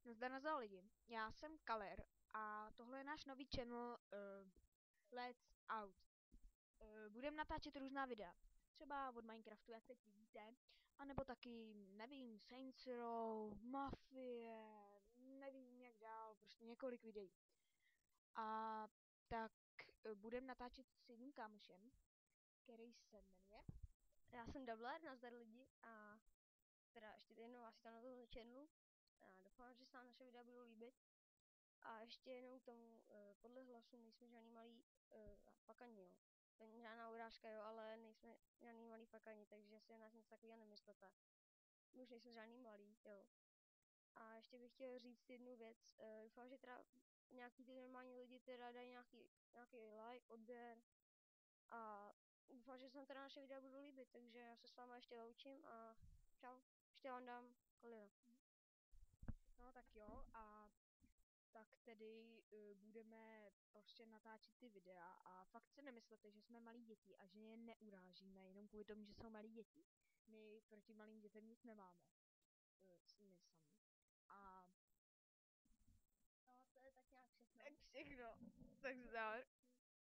Nazdar lidi, já jsem Kaler a tohle je náš nový channel Let's Out. Budeme natáčet různá videa, třeba od Minecraftu, jak teď vidíte, anebo taky, nevím, Saints Row, Mafie, nevím jak dál, prostě několik videí. A tak budeme natáčet s jedním kámošem, který se jmenuje. Já jsem Doubler, nazdar lidi a teda ještě jednou vás vítám na tomto channelu. A doufám, že se vám naše videa budou líbit. A ještě jednou k tomu, podle hlasu nejsme žádný malý fakani, jo. To není žádná urážka, jo, ale nejsme žádný malý fakani, takže si nás nic takového nemyslete. My už nejsme žádný malý, jo. A ještě bych chtěl říct jednu věc, doufám, že teda nějaký ty normální lidi teda dají nějaký like, odběr a doufám, že se vám teda naše videa budou líbit, takže já se s váma ještě loučím a čau, ještě vám dám kolina. No tak jo, a tak tedy budeme prostě natáčet ty videa a fakt si nemyslete, že jsme malí děti a že je neurážíme jenom kvůli tomu, že jsou malí děti. My proti malým dětem nic nemáme. My sami. A No, to je tak nějak všechno. tak všechno. Tak zdar.